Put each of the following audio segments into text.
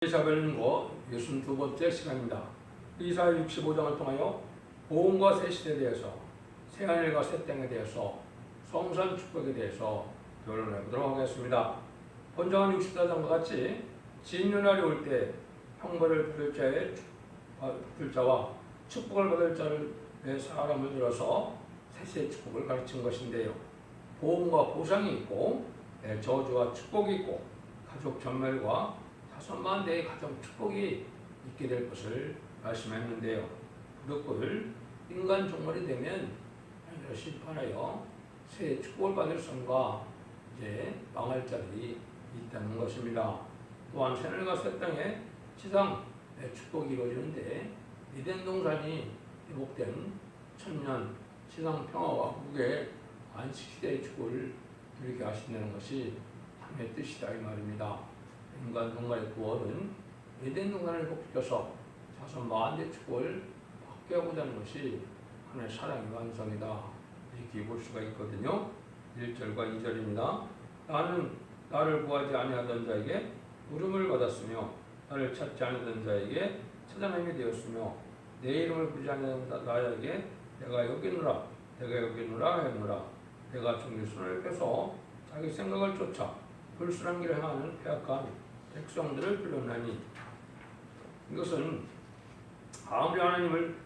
이사벨린고 62번째 시간입니다. 이사야 65장을 통하여 보험과 새 시대에 대해서, 새하늘과 새 땅에 대해서, 성산 축복에 대해서 결론해 보도록 하겠습니다. 본장은 64장과 같이 진노 날이 올 때 형벌을 받을 자와 축복을 받을 자를 내 사람을 들어서 셋의 축복을 가르친 것인데요. 보험과 보상이 있고 저주와 축복이 있고 가족 전멸과 5만 대의 가정 축복이 있게 될 것을 말씀했는데요. 그것을 인간 종말이 되면 하나님을 심판하여 새 축복을 받을 성과 이제 망할 자들이 있다는 것입니다. 또한 새하늘과 새 땅에 지상 축복이 이루어지는데 에덴 동산이 회복된 천년 지상 평화와 국의 안식시대의 축복을 누리게 하신다는 것이 하나님의 뜻이다 이 말입니다. 인간 동간의 구원은 에덴 동산을 회복시켜서 자손 만대 축복을 받게 하고자 하는 것이 하나님의 사랑의 완성이다 이렇게 볼 수가 있거든요. 1절과 2절입니다. 나는 나를 구하지 아니하던 자에게 부름을 받았으며 나를 찾지 않았던 자에게 찾아남이 되었으며 내 이름을 부르지 않는 나에게 내가 여기 있노라 하였노라. 내가 종일 손을 펴서 자기 생각을 쫓아 불순한 길을 행하는 패악한 백성들을 불렀나니, 이것은 아무리 하나님을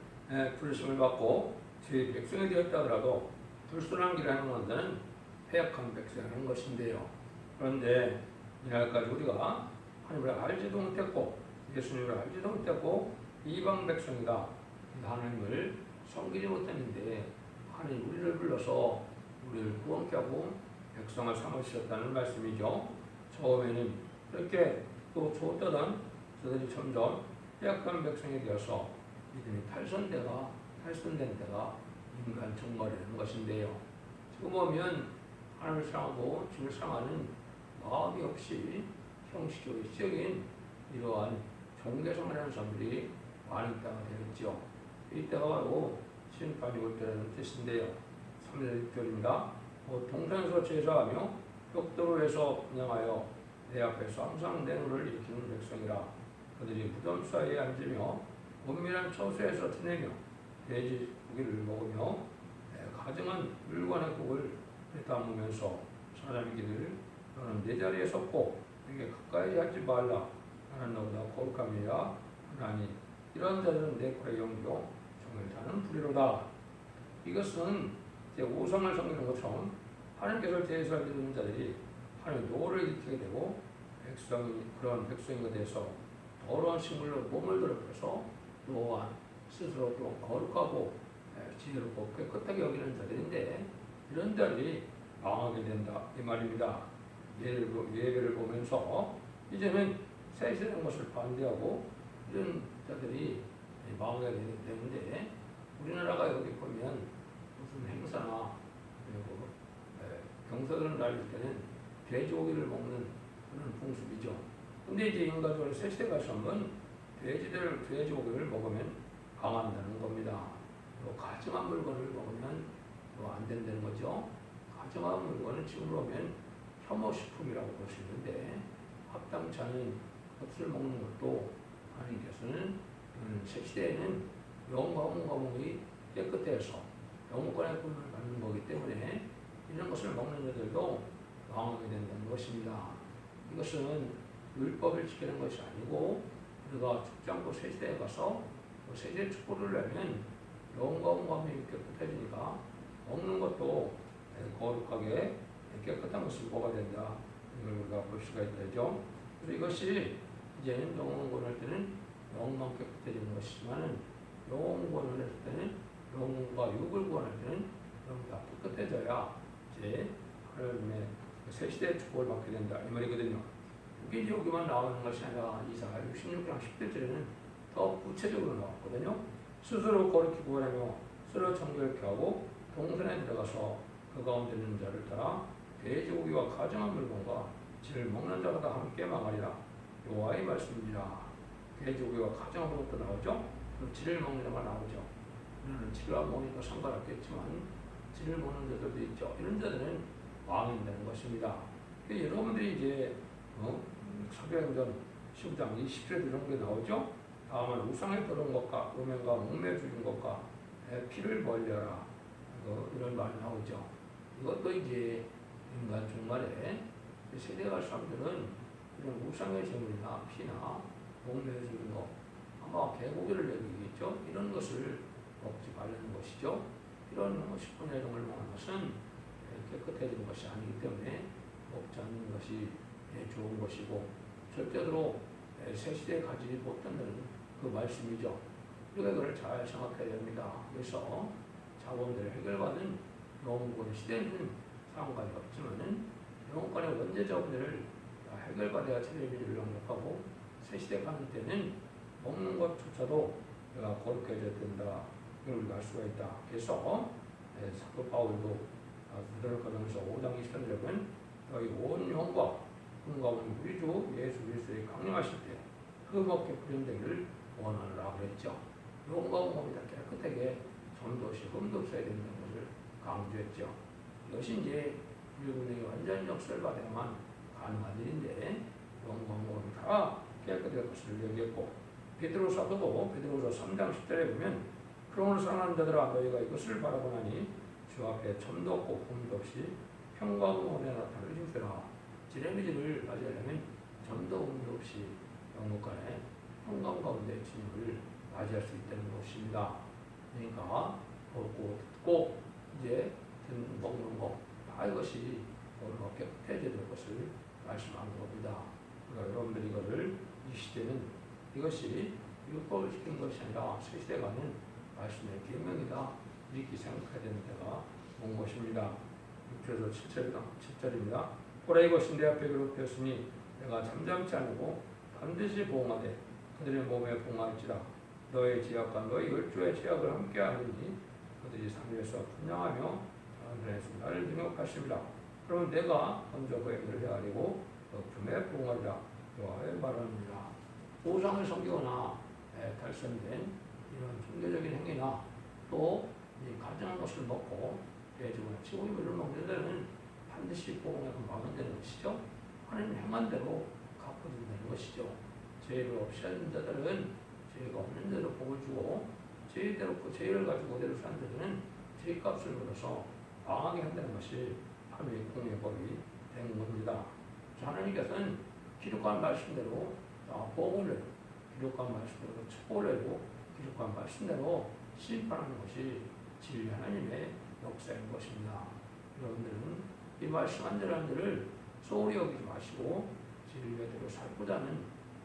부르심을 받고 제 백성이 되었다 하더라도 불순한 길을 행하는 자는 패악한 백성이라는 것인데요. 그런데 이날까지 우리가 하나님을 알지도 못했고 예수님을 알지도 못했고 이방 백성이다 하나님을 섬기지 못했는데 하나님 우리를 불러서 우리를 구원케 하고 백성을 삼으셨다는 말씀이죠. 처음에는 그렇게 또 좋다던 저들이 점점 빼앗긴 백성이 되어서 믿음이 탈선된 데가 인간 종말이라는 것인데요. 지금 보면 하나님을 사랑하고 주를 사랑하는 마음이 없이 형식적인 시적인 이러한 종교생활을 하는 사람들이 많이 있다가 되겠죠. 이때가 바로 심판이 올 때라는 뜻인데요. 3절 6절입니다. 동산에서 제사하며 벽돌에서 분양하여 내 앞에서 항상 내 노를 일으키는 백성이라. 그들이 무덤 사이에 앉으며 은밀한 처소에서 지내며 돼지 고기를 먹으며 가증한 물건의 곡을 담으면서 사람의 길을 너는 내 자리에 섰고 내게 가까이 하지 말라. 나는 너보다 거룩함이라 하나니 이런 자들은 내 꼴에 영리요 종을 타는 불의로다. 이것은 이제 우상을 섬기는 것처럼 하나님께서 제사를 드리는 자들이 하나님의 노를 일으키게 되고 그런 백성에 대해서 더러운 식물로 몸을 더럽혀서 또한 스스로 또 거룩하고 지혜롭고 깨끗하게 여기는 자들인데 이런 자들이 망하게 된다 이 말입니다. 예배를 보면서 이제는 세세된 것을 반대하고 이런 자들이 망하게 되는데 우리나라가 여기 보면 무슨 행사나 그리고 경사들을 날릴 때는 돼지고기를 먹는 그런 풍습이죠. 근데 이제 인간적으로 새 시대 가서는 돼지고기를 먹으면 강한다는 겁니다. 또 가증한 물건을 먹으면 안 된다는 거죠. 가증한 물건은 지금으로 보면 혐오식품이라고 볼 수 있는데 합당치 않은 것을 먹는 것도 하나님께서는 새 시대에는 영과 몸이 깨끗해서 영권의 꿈을 받는 거기 때문에 이런 것을 먹는 자들도 망하게 된다는 것입니다. 이것은 율법을 지키는 것이 아니고 우리가 죽지 않고 새 시대에 가서 세계 축복을 내면 영과 몸이 깨끗해지니까 먹는 것도 거룩하게 깨끗한 것을 먹어야 된다. 이걸 우리가 볼 수가 있죠. 그래서 이것이 이제는 영혼 구원할 때는 영만 깨끗해지는 것이지만 영혼 구원을 할 때는 영혼과 육을 구원할 때는 영이 다 깨끗해져야 이제 하나님의 새 시대의 축복을 받게 된다 이 말이거든요. 여기만 나오는 것이 아니라 이사야 66장 10절에는 더 구체적으로 나왔거든요. 스스로 거룩히 구원하며 스스로 정결케 하고 동산에 들어가서 그 가운데 있는 자를 따라 돼지고기와 가증한 물건과 질을 먹는 자가 다 함께 망하리라. 여호와의 말씀이라. 돼지고기와 가증한 것도 나오죠. 그리고 질을 먹는 자가 나오죠. 우리는 질을 안 먹으니까 상관없겠지만 질을 먹는 자들도 있죠. 이런 자들은 망한다는 것입니다. 여러분들이 이제 사도행전 15장 20절에도 이런 게 나오죠. 다만 우상에 들은 것과 음행과 목매 죽인 것과 피를 벌려라. 이런 말이 나오죠. 이것도 이제 인간 종말에 세대갈 사람들은 이런 우상의 제물이나 피나 목매 죽인 것, 아마 개고기를 여기겠죠. 이런 것을 먹지 말라는 것이죠. 이런 10분의 1을 먹는 것은 깨끗해지는 것이 아니기 때문에 먹지 않는 것이 좋은 것이고, 절대로 새 시대에 가지 못한다는 그 말씀이죠. 우리가 그걸 잘 생각해야 됩니다. 그래서 자본들을 해결받은 영원권 시대는 상관이 없지만은 영원권의 원죄 자본들을 해결받아야 텔레비전을 영접하고, 새 시대 가는 때는 먹는 것조차도 내가 거룩해져야 된다. 이걸 우리가 알 수가 있다. 그래서 사도 바울도 고린도전서 5장 23절에 보면 너희 온 영과 흥가운 우리 주 예수 그리스도의 강림하실 때 흠없게 구현되기를 원하노라 그랬죠. 영과 몸이 다 깨끗하게 점도 없이 흠도 없어야 된다는 것을 강조했죠. 이것이 이제 우리의 완전 역사를 받아야만 가능한 일인데, 영과 몸이 다 깨끗할 것을 여겼고, 베드로 사도도 베드로서 3장 10절에 보면 그러므로 사랑하는 자들아 너희가 이것을 바라보나니 주 앞에 점도 없고 흠도 없이 평강과 은혜가 나타나는 힘쓰라. 지레미지를 맞이하려면 점도 흠도 없이 영국간에 평강 가운데 주님을 맞이할 수 있다는 것입니다. 그러니까 보고 듣고 이제 먹는 것, 다 이것이 오늘과 깨끗해져야 될 것을 말씀하는 겁니다. 그러니까 여러분들이 이것을 이 시대는 이것이 율법을 시킨 것이 아니라 새 시대가는 말씀의 계명이다, 이렇게 생각해야 되는 때가 온 것입니다. 6절에서 7절입니다. 보라 이것이 내 앞에 괴롭혔으니 내가 잠잠치 않고 반드시 보응하되 그들의 몸에 봉하일지라. 너의 죄악과 너의 열조의 죄악을 함께 하느니 그들이 산위에서 분양하며 하늘에서 나를 능욕하십니다. 그러면 내가 먼저 그의 일을 헤아리고 품에 봉하리라. 여호와의 말하느니라. 우상을 섬기거나 달성된 이런 종교적인 행위나 또 가증한 것을 먹고 돼지고나 치고기를 먹는 데는 반드시 보응하고 막는다는 것이죠. 하나님 행한 대로 갚고 준다는 것이죠. 죄를 없이 하는 자들은 죄가 없는 대로 복을 주고, 죄대로 그 죄를 가지고 그대로 사는 자들은 죄값을 물어서 망하게 한다는 것이 하나님의 공의 법이 된 겁니다. 하나님께서는 기록한 말씀대로 복을 내고, 기록한 말씀대로 축복을 내고, 기록한 말씀대로 심판하는 것이 진리 하나님의 역사인 것입니다. 여러분들은 이 말씀 한 절 한 절을 소홀히 여기지 마시고 진리대로 살고자 하는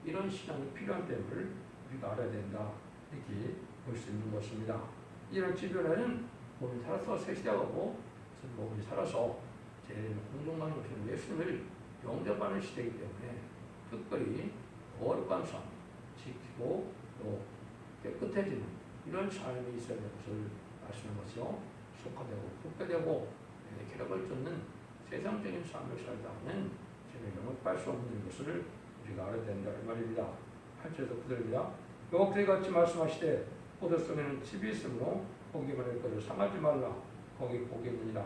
이런 신앙이 필요한 점을 우리가 알아야 된다, 이렇게 볼 수 있는 것입니다. 이런 지변에는 몸이 살아서 새 시대하고 몸이 살아서 제일 공동방에 오시는 예수님을 영접하는 시대이기 때문에 특별히 거룩한 삶 지키고 또 깨끗해지는 이런 삶이 있어야 될 것을 말씀한 것이요. 속화되고 굽게되고 기력을 쫓는 세상적인 삶을 살다 하면 제가 영업할 수 없는 것을 우리가 알아야 된다 이 말입니다. 8절에서 9절입니다. 여호와께서 같이 말씀하시되 포도 속에는 칩이 있으므로 고기 말할 것을 상하지 말라. 거기 고기 문이라.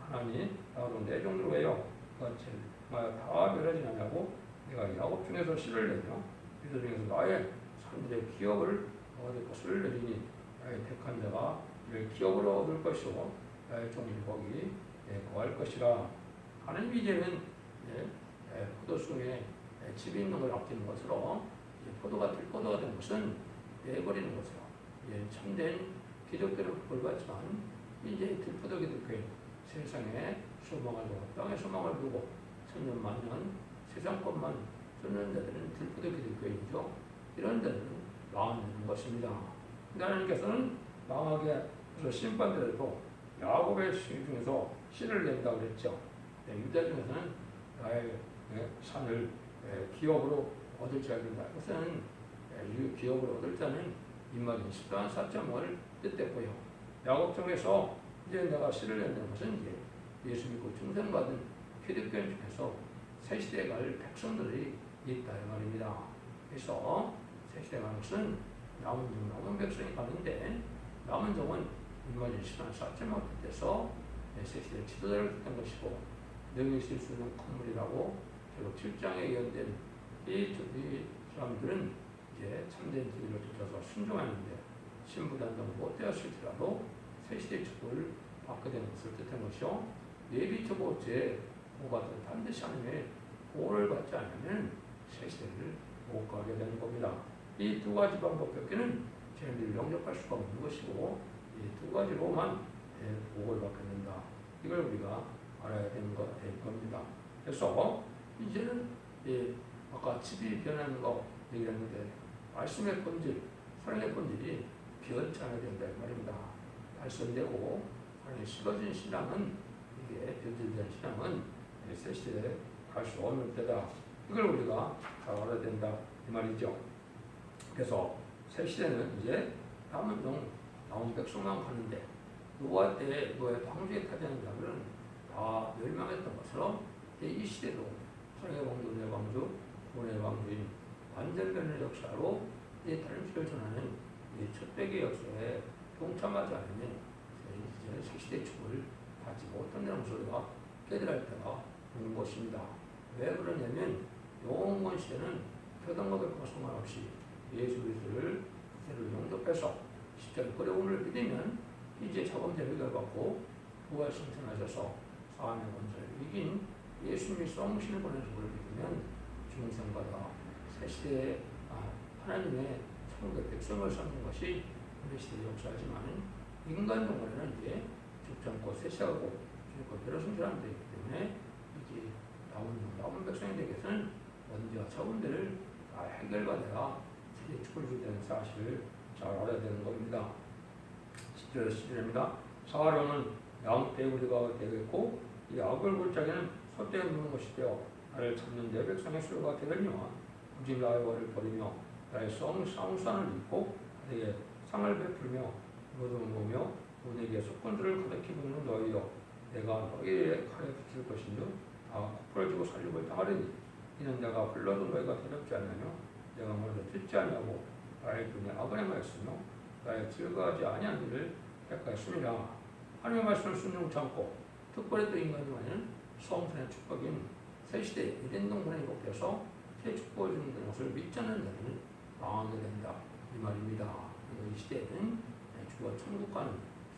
하나님 나로 내 종으로 왜요? 그같이 다 멸하지 않냐고 내가 야곱 중에서 씨를 내며 유다 중에서 나의 산들의 기업을 얻을 것을 내리니 나의 택한 자가 이를 기업으로 얻을 것이고 나의 종이 거기 거할 것이라. 하나님 이제는 포도송에 칩이 있는 걸 아끼는 것으로 포도가 들포도가 된 것은 내버리는 것으로 참된 기적대로 복을 받지만 이제 들포도 기독교인 세상에 소망을 두고 땅에 소망을 두고 천년 만년 세상 것만 쫓는 자들은 들포도 기독교인이죠. 이런 데는 망하는 것입니다. 하나님께서는 망하게 해서 심판대로 야곱의 씨 중에서 씨를 낸다고 그랬죠. 유다 중에서는 나의 산을 기업으로 얻을 자가 된다. 이것은 기업으로 얻을 자는 입맞은 10단 4.5를 뜻했고요. 야곱 중에서 이제 내가 씨를 낸다는 것은 이제 예수 믿고 중생받은 기독교인 중에서 새 시대에 갈 백성들이 있다 이 말입니다. 그래서 새 시대에 가는 것은 남은 백성이 가는데, 남은 종은 입맞은 10단 4.5를 뜻해서 새 시대의 지도자를 뜻한 것이고, 능히 있을 수 있는 건물이라고 결국 7장에 예언된 이 사람들은 이제 참된 진리를 쫓아서 순종하는데 신부단동 못되었을지라도 새 시대의 축복을 받게 되는 것을 뜻한 것이요. 예비적으로 제 보호가 반드시 하나님의 보호를 받지 않으면 새 시대를 못 가게 되는 겁니다. 이 두 가지 방법밖에는 쟤네들을 영접할 수가 없는 것이고 이 두 가지로만 보호를 받게 된다. 이걸 우리가 알아야 되는 겁니다. 그래서 이제는 아까 집이 변하는 거 얘기했는데 말씀의 본질, 사랑의 본질이 변치 않아야 된다 말입니다. 발전되고 사랑이 식어진 신앙은 이게 변질된 신앙은 새 시대에 갈 수 없는 때다. 이걸 우리가 잘 알아야 된다 이 말이죠. 그래서 새 시대는 이제 남은 백성만 가는데 노아 때 노아의 방주에 타자는 자들은 다 멸망했던 것처럼 이 시대도 사랑의 방주, 은혜의 방주, 구원의 방주인 완전 변의 역사로 다른 시대를 전하는 첫 배기의 역사에 동참하지 않으면 이제 새 시대의 축을 받지 못한다는 소리가 깨달을 때가 있는 것입니다. 왜 그러냐면 영원 시대는 표당과 백과 상관없이 예수 그리스도를 구세주로 영접해서 십자가 어려움을 믿으면 이제 자범죄를 해결받고 부활 승천하셔서 사함의 권세를 이긴 예수님이 성신을 보내서 그를 믿으면 중생받아 새 시대에 하나님의 천국의 백성을 삼는 것이 우리 시대의 역사지만 인간 동안에는 이제 죽지 않고 새 시하고 죽고 배로 승천하는 데이기 때문에 이제 남은 백성에 대해서는 먼저 자본들을 다 해결받아야 세계 축을 주게 되는 사실을 잘 알아야 되는 겁니다. 10절 11절입니다. 사활로는 양떼 우리가 되겠고 이 악을 골짜기는 솥대에 묻는 것이 되어 나를 찾는 내 백성의 수요가 되겠니와 오직 나의 와를 버리며 나의 성산을 입고 내게 상을 베풀며 모든 보며 너에게 속건들을 가득히 붓는 너희여 내가 너희의 칼에 붙일 것인즉 다 부러지고 살림을 당하리니 이는 내가 불러도 너희가 대답지 않으며 내가 먼저 듣지 아니하고 나의 눈에 악을 행하였으며 나의 즐거워하지 아니한 일을 택하였습니다. 하나님의 말씀을 순종치 않고 특별히 또 인간이 많은 성선의 축복인 새시대에 이된 동문에 복되어서 새 축복을 주는 것을 믿지 않는 자는 망하게 된다 이 말입니다. 이 시대에는 주가 천국 가는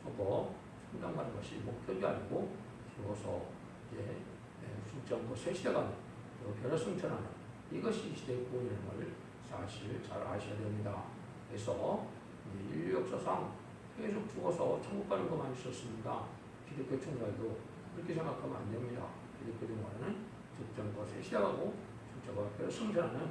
서거 성장하는 것이 목적이 아니고 죽어서 이제 죽지 않고 새 시대 가는 변화 승천하는 이것이 이 시대의 구원이라는 걸 사실 잘 아셔야 됩니다. 그래서 인류 역사상 계속 죽어서 천국 가는 것만 있었습니다. 기독교 청자도 그렇게 생각하면 안 됩니다. 기독교 정말은 죽지 않고 새 시대 가고 죽지 않고 변화 승천하는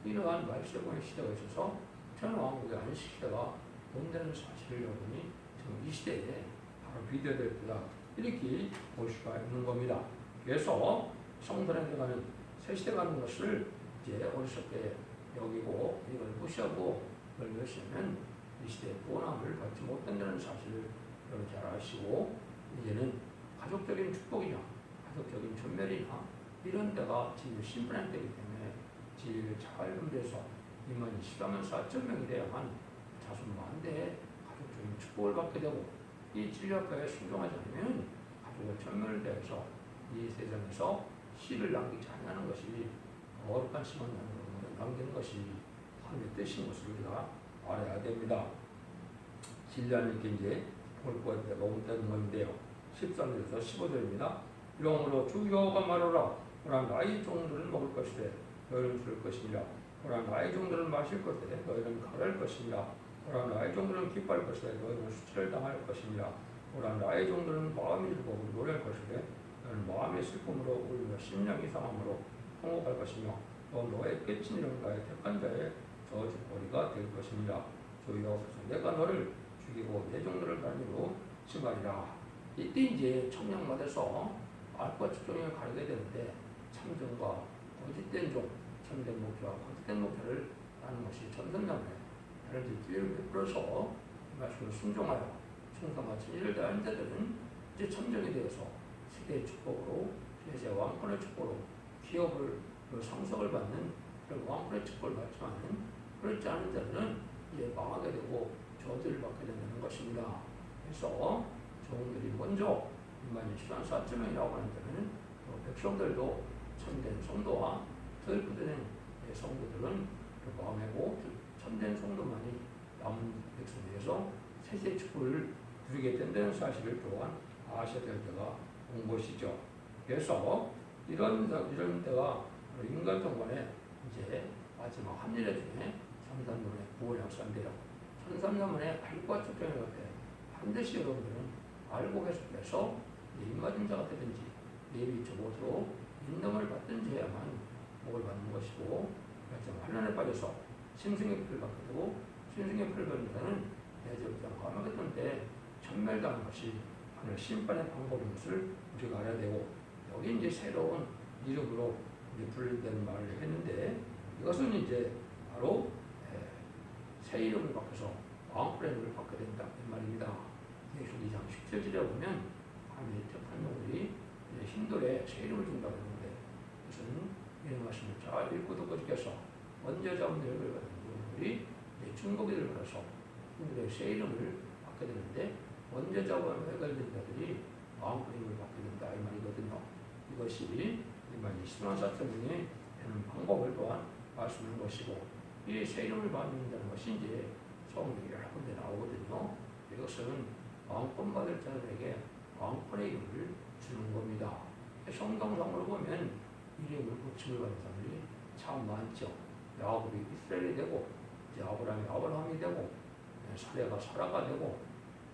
이러한 말세공의 시대가 있어서 천왕국의 안식 시대가 온다는 사실을 여러분이 지금 이 시대에 바로 비교될 때다 이렇게 볼 수가 있는 겁니다. 그래서 성전에 들어가는 새 시대 가는 것을 이제 어리석게 여기고 이걸 무시하고 그걸 멸시하면 이 시대의 구원함을 받지 못한다는 사실을 여러분 잘 아시고 이제는 가족적인 축복이나 가족적인 전멸이나 이런 데가 진짜 심플한 때이기 때문에 진리를 잘 분별해서 인간이 실험한 4.0이 돼야만 자손 만대에 가족적인 축복을 받게 되고 이 진리학과에 순종하지 않으면 가족의 전멸되어서 이 세상에서 씨를 남기지 않는 것이 거룩한 씨만 남기는 것이 하나님의 뜻인 것을 우리가 알아야 됩니다. 진리하는 게 이제 볼 거에 너무되는 건데요. 13절에서 15절입니다. 이러므로 주 여호와가 말하라. 그러나 나의 종들은 먹을 것이되 너희는 줄 것이니라. 그러나 나의 종들은 마실 것이되 너희는 가랄 것이니라. 그러나 나의 종들은 기뻐할 것이되 너희는 수치를 당할 것이니라. 그러나 나의 종들은 마음이 즐거워 노래할 것이되 너희는 마음의 슬픔으로 울며 심령이 상함으로 통곡할 것이며 또 너의 끝인 이름 나의 택한 자의 저주거리가 될 것이니라. 주 여호와께서 내가 너를 죽이고 내 종들을 단위로 심하리라. 이때 이제 청량받아서 알과 측정에 가르게 되는데 참정과 거짓된 종, 참된 목표와 거짓된 목표를 하는 것이 전선남에 다른 기회를 베풀어서 말씀을 순종하여 충성과 진리를 다하는 자들은 이제 참정이 되어서 세계의 축복으로 세계 왕권의 축복으로 기업을 상속을 받는 그런 왕권의 축복을 받지만은 그렇지 않은 자들은 이제 망하게 되고 저주를 받게 되는 것입니다. 그래서 종들이 먼저 인간이 실한 4.0이라고 하는 데는 백성들도 참된 성도와 덜 부드는 성도들은 포함하고 참된 성도만이 남은 백성에 대해서 세세 축복을 누리게 된다는 사실을 또한 아셔야 될 때가 온 것이죠. 그래서 이런 때가 인간 동반에 이제 마지막 합리례 중에 천삼년의 구원 약속인데요. 천삼년의 알과 축전을 할 때 반드시 여러분들은 알고 계속해서 입맞은 자가 되든지 예비 적어도 인정을 받든지 해야만 복을 받는 것이고, 환난에 빠져서 심승의 피를 받게 되고, 심승의 피를 받는 자는 대적장 감옥했던 때 천멸당한 것이 하늘 심판의 방법인 것을 우리가 알아야 되고, 여기 이제 새로운 이름으로 불리는 말을 했는데, 이것은 이제 바로 새 이름을 바꿔서 왕권의 이름을 받게 된다 이 말입니다. 예수님 2장 17절에 보면 하나님의 판명들이 hin돌에 새 이름을 준다고 했는데, 무슨 이런 말씀을 잘 읽고 듣고 지켜서 먼저 잡은 이름을 받은 분들이 중국인을 받아서 hin돌의 새 이름을 받게 되는데, 먼저 잡은 해결된 자들이 왕권의 이름을 받게 된다 이 말이거든요. 이것이 일반인 신앙사천이 되는 방법을 또한 말씀하는 것이고, 이 새 이름을 받는다는 것이 이제 성경에 여러 군데 나오거든요. 이것은 왕권 받을 자들에게 왕권의 이름을 주는 겁니다. 성경상으로 보면 이름을 고침을 받은 사람들이 참 많죠. 야곱이 이스라엘이 되고, 이제 아브라함이 아브라함이 되고, 사레가 사라가 되고,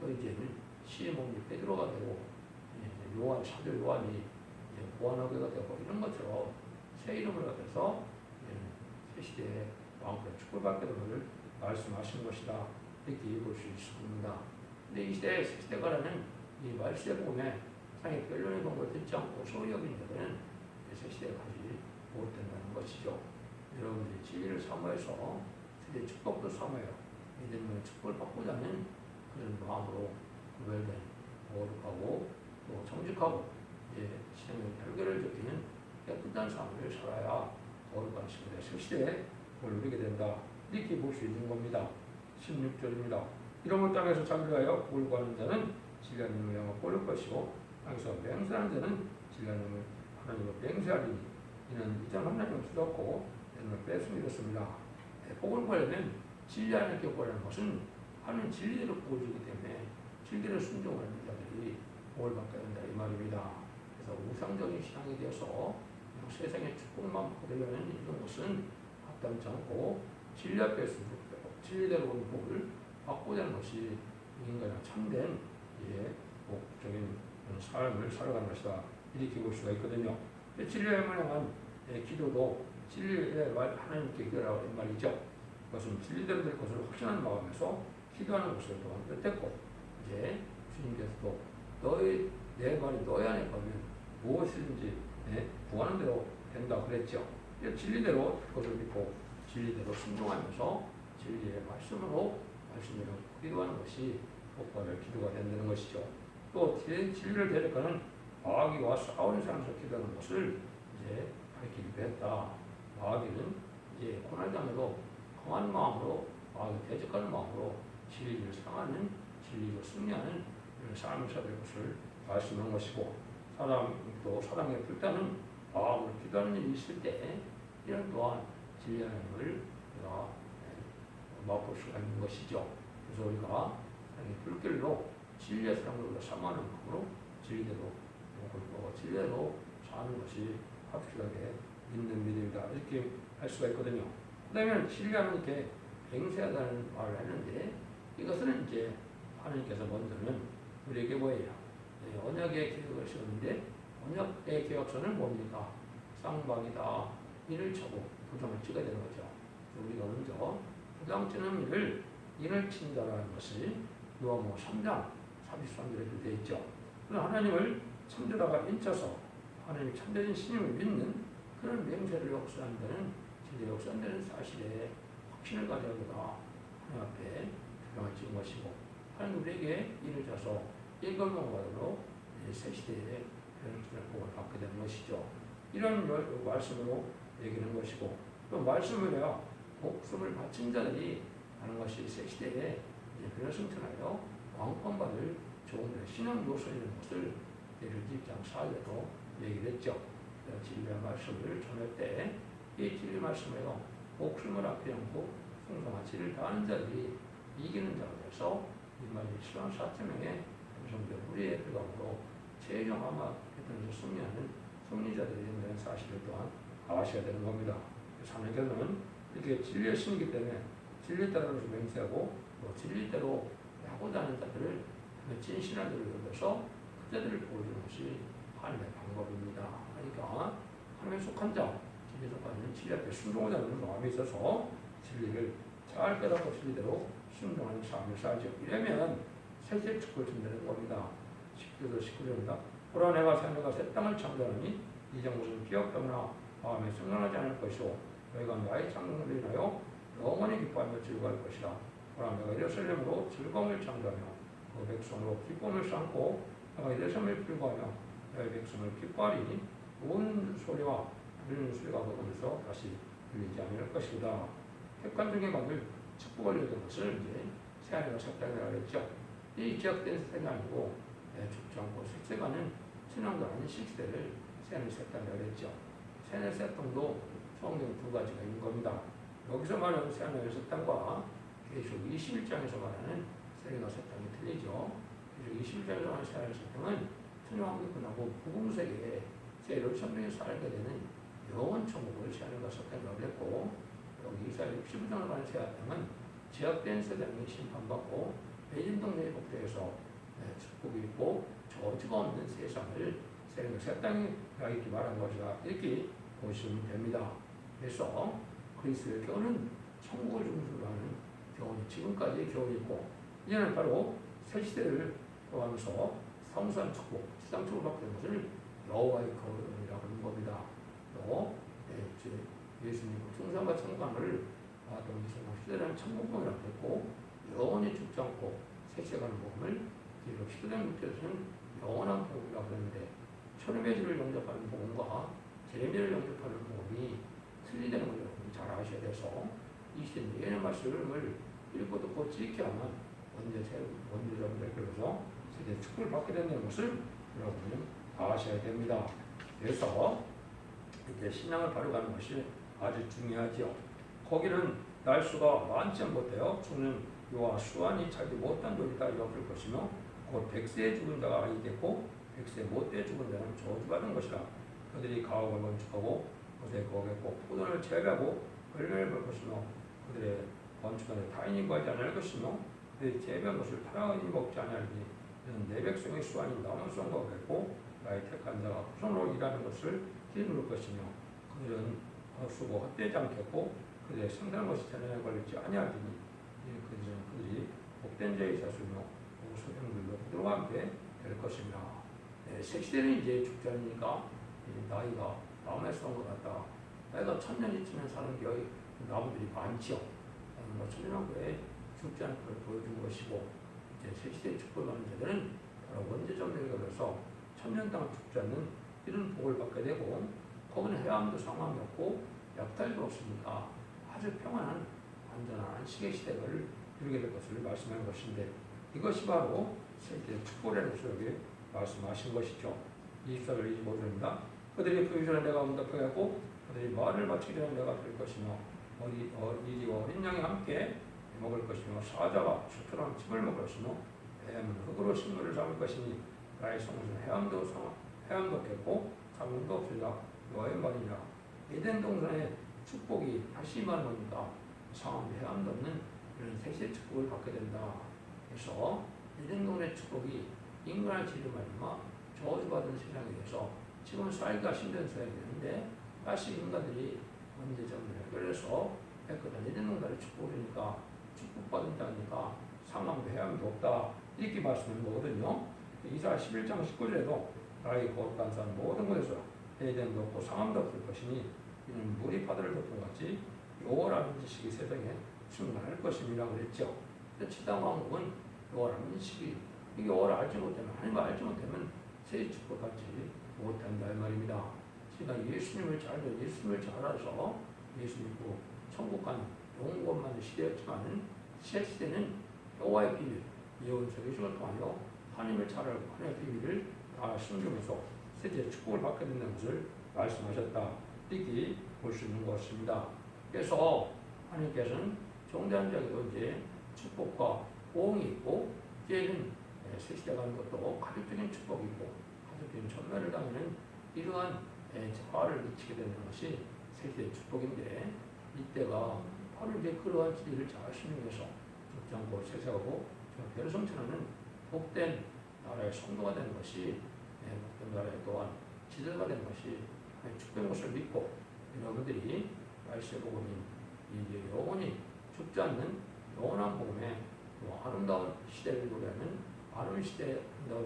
또 이제는 시몬이 베드로가 되고, 요한 사도 요한이 보아나교가 되고, 이런 것처럼 새 이름을 얻어서 새 시대에 왕권의 축복받게 되는 것을 말씀하신 것이다 이렇게 볼 수 있습니다. 근데 이 시대에 새 시대가라는 이 말씀에 보면 상의 변론의 방법을 듣지 않고 소리 여기는 자들은 새 시대까지 못 된다는 것이죠. 여러분들이 진리를 사모해서 세대 축복도 사모해요. 믿음의 축복을 받고자 하는 그런 마음으로 구별된 거룩하고 또 정직하고 신앙의 별개를 지키는 깨끗한 삶을 살아야 거룩한 시대에 새 시대에 뭘 누리게 된다 이렇게 볼 수 있는 겁니다. 16절입니다. 이런 땅에서 자기하여 복을 구하는 자는 진리하는 영을 꼴릴 것이고, 땅에서 맹세하는 자는 진리하는 하나님을 맹세하리니 이는 이전 하나님을 주셨고 내는 뺏음이었습니다. 복을 구하려면 진리하는 게 구하는 것은 하나님 진리대로 복을 주기 때문에 진리를 순종하는 자들이 복을 받게 된다 이 말입니다. 그래서 우상적인 신앙에 대해서 세상의 축복만 받으려는 이런 것은 합당치 않고 진리 앞에서 진리대로 온 복을 받고자 하는 것이 인간의 참된 복적인 삶을 살아가는 것이다 이렇게 볼 수가 있거든요. 진리에만 향한 기도도 진리의 말 하나님께 기도라고 말이죠. 그것은 진리대로 될 것을 확신하는 마음에서 기도하는 것을 또한 뜻했고, 이제 주님께서도 내 말이 너희 안에 가면 무엇이든지 구하는 대로 된다 그랬죠. 진리대로 그것을 믿고 진리대로 순종하면서 진리의 말씀으로 기도하는 것이 복받을 기도가 된다는 것이죠. 또 진리를 대적하는 마귀와 싸우는 사람에서 기도하는 것을 이제 가르치기도 했다. 마귀는 이제 고난당해도 강한 마음으로 마귀 대적하는 마음으로 진리를 상하는 진리로 승리하는 이런 삶을 살아야 될 것을 말씀한 것이고, 사람도 사랑에 불타는 마음으로 기도하는 일이 있을 때 이런 또한 진리하는 것을 우리가 맛볼 수가 있는 것이죠. 그래서 우리가 불길로 진리의 사랑을 우리가 사모하는 마음으로 진리대로 먹고 진리대로 사는 것이 확실하게 믿는 믿음이다 이렇게 할 수가 있거든요. 그 다음에 진리하는 게 맹세하다는 말을 했는데, 이것은 이제 하나님께서 먼저는 우리에게 뭐예요? 언약의 계획을 세웠는데, 언약의 계약서는 뭡니까? 쌍방이다. 인을 쳐고 도장을 찍어야 되는 거죠. 우리가 먼저 도장 치는 일을 인을 친다라는 것이 요한복음 3장 33절에 되어 있죠. 하나님을 참되다가 인쳐서 하나님 참되신 신임을 믿는 그런 맹세를 역사한다는 진리 역사한다는 사실에 확신을 가져야가 하나님 앞에 도장을 찍은 것이고, 하나님 우리에게 인을 쳐서 일걸망과로 새 시대에 그런 복을 받게 되는 것이죠. 이런 말씀으로 얘기하는 것이고, 또 말씀을 해야 목숨을 바친 자들이 하는 것이 새 시대에 변화 승천하여 왕권받을 좋은 신앙 요소인 것을 예를 1장 4절로 얘기를 했죠. 진리의 말씀을 전할 때 이 진리 말씀에요 목숨을 아끼지 않고 풍성한 질을 다하는 자들이 이기는 자가 돼서 인간이 7만 4천 명의 백성들 우리의 불감으로 최종 아마 했던 승리하는 승리자들이 된다는 사실을 또한 아셔야 되는 겁니다. 자녀교는 이렇게 진리의 신이기 때문에 진리대로 맹세하고 또 진리대로 하고자 하는 자들을 진실한 자를 여겨서 그자들을 보여주는 것이 하나님의 방법입니다. 그러니까 하나님의 속한 자, 진리에 속하는 진리 앞에 순종하자 하는 마음이 있어서 진리를 잘 깨닫고 진리대로 순종하는 삶을 살죠. 이러면 셋째 축복을 준다는 겁니다. 10절에서 19절입니다. 보라 내가 새하늘과 새 땅을 창조하니 이전 것은 기억하거나 마음에 생각나지 않을 것이요 너희가 나의 창조를 인하여 영원히 기뻐하며 즐거워할 것이라. 보라 내가 예루살렘으로 즐거움을 창조하며 그 백성으로 기쁨을 쌓고 내가 예루살렘을 불구하며 너희 백성을 기뻐하리니 온 소리와 부르는 소리가 거기서 다시 들리지 않을 것이다. 객관적인 것을 축복을 얻은 것을 이제 새하늘과 새 땅이라고 했죠. 이 기억된 세상이 아니고 죽지 않고 색세가는 신앙도 아닌 실시대를 새하늘 새 땅이라고 했죠. 새하늘 새 땅도 성경 두 가지가 있는 겁니다. 여기서 말하는 새하늘 새 땅과 계시록 21장에서 말하는 새하늘과 새 땅이 틀리죠. 계시록 21장에서 말하는 새하늘 새 땅은 천년왕국이 끝나고 부흥세계에 새로 천명에 살게 되는 영원 천국을 새하늘과 새 땅이라고 했고, 여기 이사야 65장을 말하는 새 땅은 제약된 세상이 심판받고 베진 동네의 복대에서 축복이 있고 저주가 없는 세상을 새하늘과 새 땅이 이렇게 말한 것이다. 이렇게 보시면 됩니다. 그래서 그리스도의 교훈은 천국을 중심으로 하는 교훈이 지금까지의 교훈이 있고, 이제는 바로 새 시대를 포함해서 성수한 축복, 지상 축복을 받게 된 것을 여호와의 거룩이라고 하는 겁니다. 또 예수님 충성과 청강을 받은 시대라는 천국복이라고 했고, 영원히 죽지 않고 색색하는 복음을 뒤로 시대된 목표에서는 영원한 복음이라고 했는데, 초림의주를 영접하는 복음과 제레미야를 영접하는 복음이 틀리다는 걸 여러분이 잘 아셔야 돼서 이 시대는 예언의 말씀을 읽고 듣고 지켜야만 원죄자분들 그래서 세대 축복을 받게 되는 것을 여러분은 아셔야 됩니다. 그래서 이제 신앙을 바르가는 것이 아주 중요하죠. 거기는 날수가 많지 못해요. 죽는 요와 수완이 차지 못한 돌이다 엮을 것이며 곧 백세에 죽은 자가 아니겠고 백세 못돼 죽은 자는 저주받은 것이라. 그들이 가옥을 건축하고 곳에 거겠고 포도를 재배하고 열매를 볼 것이며 그들의 건축안에 타인이 구하지 않을 것이며 그들이 재배한 것을 타인이 먹지 않으리니 이는 내 백성의 수완이 남은 거겠고 나의 택한 자가 후손으로 일하는 것을 기름을 것이며 그들은 수고 헛되지 않겠고 그들의 생산한 것이 전에 걸리지 아니하리니 그들이 복된 자의 자수며 소형들로 그들과 함께 될 것입니다. 새 시대는 이제 죽지 않으니까 나이가 남의 쏜것 같다. 나이가 1000년이 치면 사는 게 나무들이 많죠. 천년왕국에 죽지 않을 걸 보여준 것이고, 이제 새 시대의 축복을 받는 자들은 바로 원죄점명에 걸려서 1000년 동안 죽지 않는 이런 복을 받게 되고, 거기는 해암도 상황이 없고 약탈도 없으니까 아주 평안한 안전한 안식의 시대를 누리게 될 것을 말씀하는 것인데, 이것이 바로 새 시대의 축복이라는 것을 말씀하신 것이죠. 24절 25절입니다. 그들이 그 전에 내가 응답하였고 그들이 말을 마치기 전에 내가 될 것이며 이리와 어린 양이 함께 먹을 것이며 사자가 수초랑 칩을 먹을 것이며 뱀은 흙으로 식물을 잡을 것이니 나의 성은 해암도 없겠고 사문도 없으리라. 여호와의 말이니라. 에덴 동산의 축복이 다시 임하는 겁니다. 상암도 해암도 없는 이런 셋의 축복을 받게 된다. 그래서 에덴 동산의 축복이 인간의 지름 말미암아 저주받은 세상에 대해서 지금 살기가 힘든 세상이 되는데 다시 인간들이 문제점을 해결해서 했거든. 이런 농사를 축복이니까 축복받은 자니까 상황도 해암도 없다. 이렇게 말씀하는 거거든요. 이사야 11장 19절에도 나의 거룩한 산 모든 곳에서 에덴도 없고 상암도 없을 것이니 이는 물이 바다를 덮은 같이 여호와라는 지식이 세상에 충만할 것입니다. 그랬죠. 지당왕국은 여호와라는 지식이 이게 여호와를 알지 못하면 하나님을 알지 못하면 새 축복받지 못한다 이 말입니다. 제가 예수님을 잘 알아서 예수 믿고 천국 가는 영원만의 시대였지만 새 시대는 여호와의 비밀, 예언서 예수를 통하여 하나님을 잘 알고 하나님의 비밀을 다 숨기면서 세대의 축복을 받게 된다는 것을 말씀하셨다. 이렇게 볼 수 있는 것입니다. 그래서 하나님께서는 종대한 자에게도 이제 축복과 보응이 있고 이제는 새 시대가 하는 것도 가족적인 축복이고 가족적인 전멸을 당하는 이러한 재화를 미치게 되는 것이 새 시대의 축복인데 이때가 바로 이제 그러한 일을 잘 실행해서 죽지 않고 세세하고 별을 성천하는 복된 나라의 성도가 되는 것이 복된 나라의 또한 지도가 되는 것이 축복인 것을 믿고 여러분들이 말씀의 복음인 이제 영원히 죽지 않는 영원한 복음의 아름다운 시대를 노래하는 아름다운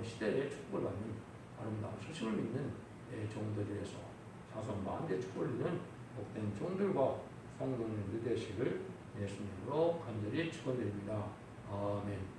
시대의 축복을 받는 아름다운 소식을 믿는 종들에서 자손 만대 축복을 누리는 복된 종들과 성도님들 되시기를 예수님으로 간절히 축원드립니다. 아멘.